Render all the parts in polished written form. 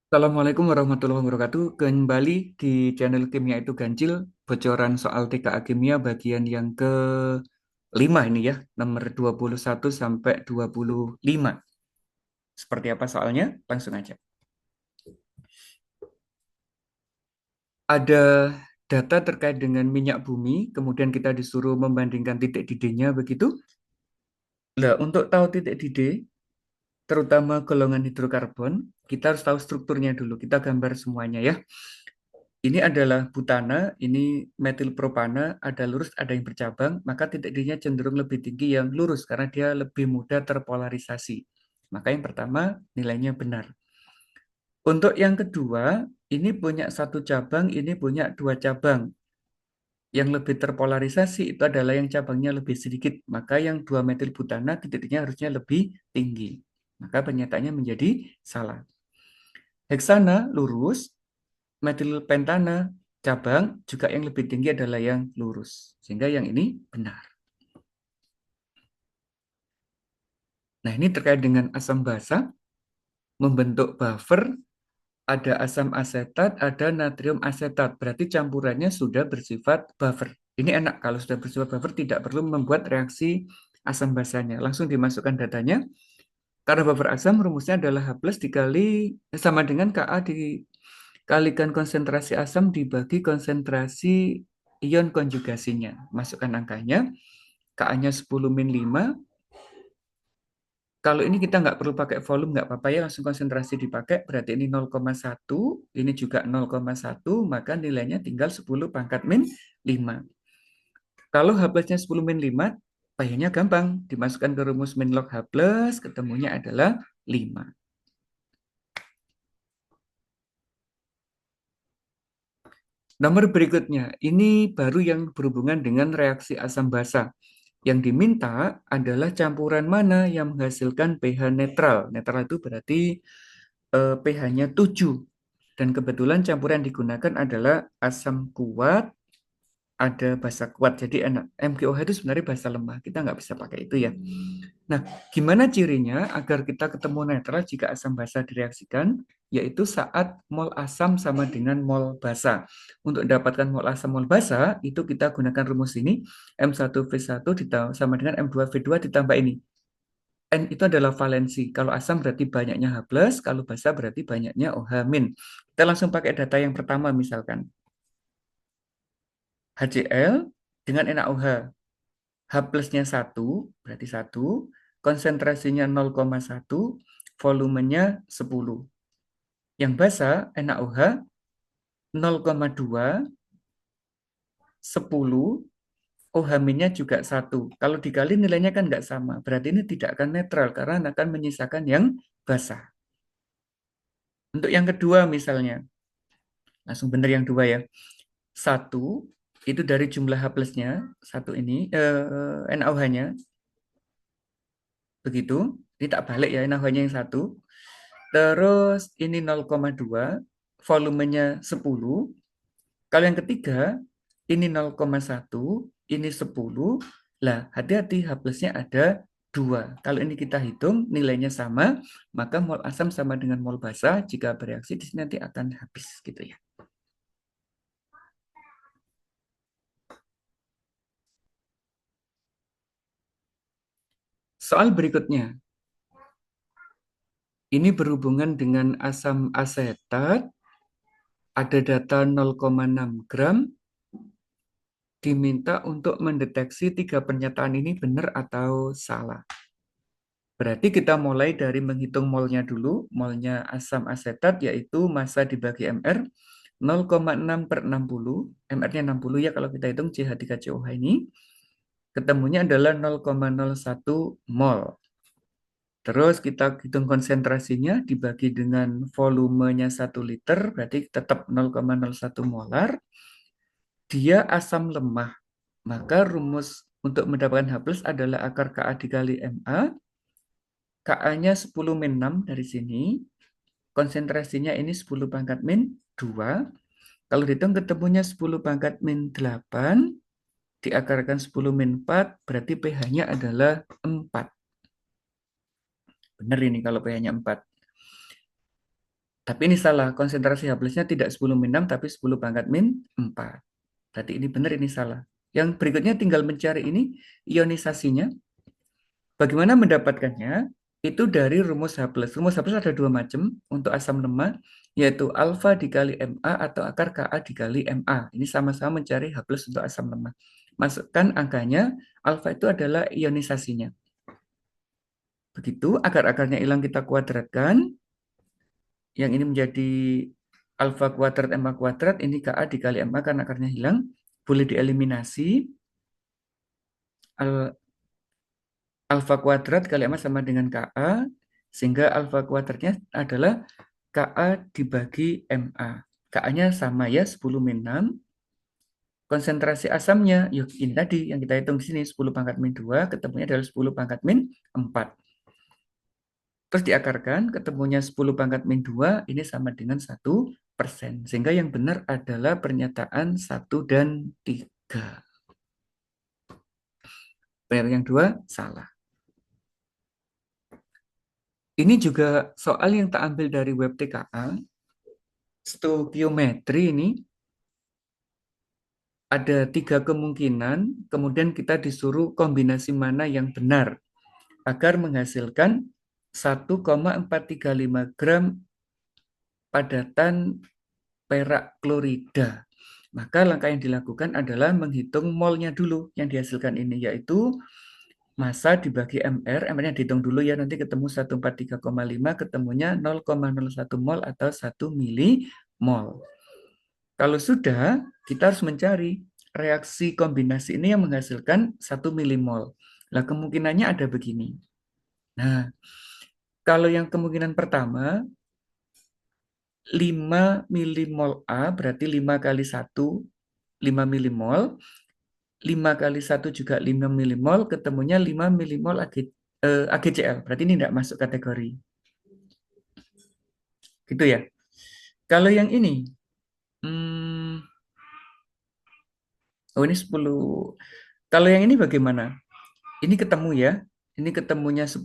Assalamualaikum warahmatullahi wabarakatuh. Kembali di channel Kimia itu Ganjil, bocoran soal TKA Kimia bagian yang ke-5 ini ya, nomor 21 sampai 25. Seperti apa soalnya? Langsung aja. Ada data terkait dengan minyak bumi, kemudian kita disuruh membandingkan titik didihnya begitu. Nah, untuk tahu titik didih, terutama golongan hidrokarbon, kita harus tahu strukturnya dulu. Kita gambar semuanya ya. Ini adalah butana, ini metilpropana, ada lurus, ada yang bercabang, maka titik D-nya cenderung lebih tinggi yang lurus karena dia lebih mudah terpolarisasi. Maka yang pertama nilainya benar. Untuk yang kedua, ini punya satu cabang, ini punya dua cabang. Yang lebih terpolarisasi itu adalah yang cabangnya lebih sedikit, maka yang 2 metilbutana titik D-nya harusnya lebih tinggi. Maka pernyataannya menjadi salah. Heksana lurus, metilpentana cabang juga yang lebih tinggi adalah yang lurus. Sehingga yang ini benar. Nah, ini terkait dengan asam basa, membentuk buffer, ada asam asetat, ada natrium asetat. Berarti campurannya sudah bersifat buffer. Ini enak kalau sudah bersifat buffer, tidak perlu membuat reaksi asam basanya. Langsung dimasukkan datanya. Karena buffer asam rumusnya adalah H plus dikali sama dengan Ka dikalikan konsentrasi asam dibagi konsentrasi ion konjugasinya. Masukkan angkanya. Ka-nya 10 min 5. Kalau ini kita nggak perlu pakai volume, nggak apa-apa ya, langsung konsentrasi dipakai. Berarti ini 0,1, ini juga 0,1, maka nilainya tinggal 10 pangkat min 5. Kalau H plusnya 10 min 5, payahnya gampang. Dimasukkan ke rumus min log H plus, ketemunya adalah 5. Nomor berikutnya, ini baru yang berhubungan dengan reaksi asam basa. Yang diminta adalah campuran mana yang menghasilkan pH netral. Netral itu berarti pH-nya 7. Dan kebetulan campuran yang digunakan adalah asam kuat, ada basa kuat. Jadi enak. MgOH itu sebenarnya basa lemah. Kita nggak bisa pakai itu ya. Nah, gimana cirinya agar kita ketemu netral jika asam basa direaksikan? Yaitu saat mol asam sama dengan mol basa. Untuk mendapatkan mol asam mol basa, itu kita gunakan rumus ini. M1V1 sama dengan M2V2 ditambah ini. N itu adalah valensi. Kalau asam berarti banyaknya H+, kalau basa berarti banyaknya OH-. Kita langsung pakai data yang pertama misalkan. HCl dengan NaOH. H plusnya 1, berarti 1. Konsentrasinya 0,1, volumenya 10. Yang basa, NaOH 0,2, 10, OH-nya juga 1. Kalau dikali nilainya kan nggak sama. Berarti ini tidak akan netral karena akan menyisakan yang basah. Untuk yang kedua misalnya, langsung benar yang dua ya. 1 itu dari jumlah H plusnya, 1 ini, NaOH-nya, begitu. Ini tak balik ya, NaOH-nya yang 1. Terus ini 0,2, volumenya 10. Kalau yang ketiga, ini 0,1, ini 10. Lah, hati-hati H plusnya ada 2. Kalau ini kita hitung nilainya sama, maka mol asam sama dengan mol basa. Jika bereaksi di sini nanti akan habis gitu ya. Soal berikutnya, ini berhubungan dengan asam asetat, ada data 0,6 gram, diminta untuk mendeteksi 3 pernyataan ini benar atau salah. Berarti kita mulai dari menghitung molnya dulu. Molnya asam asetat yaitu massa dibagi MR 0,6 per 60. MR-nya 60 ya kalau kita hitung CH3COH ini. Ketemunya adalah 0,01 mol. Terus kita hitung konsentrasinya dibagi dengan volumenya 1 liter, berarti tetap 0,01 molar. Dia asam lemah. Maka rumus untuk mendapatkan H plus adalah akar Ka dikali Ma. Ka-nya 10 min 6 dari sini. Konsentrasinya ini 10 pangkat min 2. Kalau dihitung ketemunya 10 pangkat min 8. Diakarkan 10 min 4. Berarti pH-nya adalah 4. Benar ini kalau pH-nya 4. Tapi ini salah, konsentrasi H plusnya tidak 10 min 6, tapi 10 pangkat min 4. Berarti ini benar, ini salah. Yang berikutnya tinggal mencari ini ionisasinya. Bagaimana mendapatkannya? Itu dari rumus H+. Rumus H+ ada dua macam untuk asam lemah, yaitu alfa dikali Ma atau akar Ka dikali Ma. Ini sama-sama mencari H+ untuk asam lemah. Masukkan angkanya, alfa itu adalah ionisasinya. Begitu, akar-akarnya hilang kita kuadratkan. Yang ini menjadi alfa kuadrat Ma kuadrat, ini Ka dikali Ma karena akarnya hilang. Boleh dieliminasi. Alfa kuadrat kali Ma sama dengan Ka, sehingga alfa kuadratnya adalah Ka dibagi Ma. Ka-nya sama ya, 10 min 6. Konsentrasi asamnya, yuk ini tadi yang kita hitung di sini, 10 pangkat min 2, ketemunya adalah 10 pangkat min 4. Terus diakarkan, ketemunya 10 pangkat min 2, ini sama dengan 1%. Sehingga yang benar adalah pernyataan 1 dan 3. Yang dua, salah. Ini juga soal yang tak ambil dari web TKA. Stoikiometri ini ada 3 kemungkinan, kemudian kita disuruh kombinasi mana yang benar agar menghasilkan 1,435 gram padatan perak klorida. Maka langkah yang dilakukan adalah menghitung molnya dulu yang dihasilkan ini, yaitu massa dibagi MR, MR-nya dihitung dulu ya, nanti ketemu 143,5, ketemunya 0,01 mol atau 1 milimol. Kalau sudah, kita harus mencari reaksi kombinasi ini yang menghasilkan 1 milimol. Nah, kemungkinannya ada begini. Nah, kalau yang kemungkinan pertama, 5 milimol A berarti 5 kali 1, 5 milimol. 5 kali 1 juga 5 milimol, ketemunya 5 milimol AgCl. Berarti ini tidak masuk kategori. Gitu ya. Kalau yang ini, oh ini 10. Kalau yang ini bagaimana? Ini ketemu ya. Ini ketemunya 10,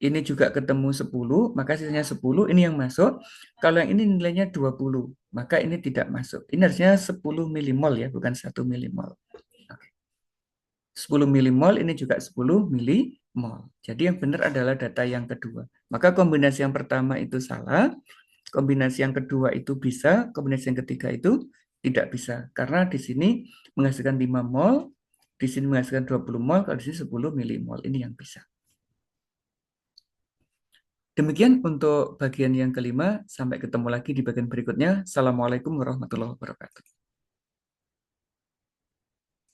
ini juga ketemu 10, maka sisanya 10, ini yang masuk. Kalau yang ini nilainya 20, maka ini tidak masuk. Ini harusnya 10 milimol ya, bukan 1 milimol. 10 milimol, ini juga 10 milimol. Jadi yang benar adalah data yang kedua. Maka kombinasi yang pertama itu salah, kombinasi yang kedua itu bisa, kombinasi yang ketiga itu tidak bisa. Karena di sini menghasilkan 5 mol, di sini menghasilkan 20 mol, kalau di sini 10 milimol. Ini yang bisa. Demikian untuk bagian yang kelima. Sampai ketemu lagi di bagian berikutnya. Assalamualaikum warahmatullahi wabarakatuh.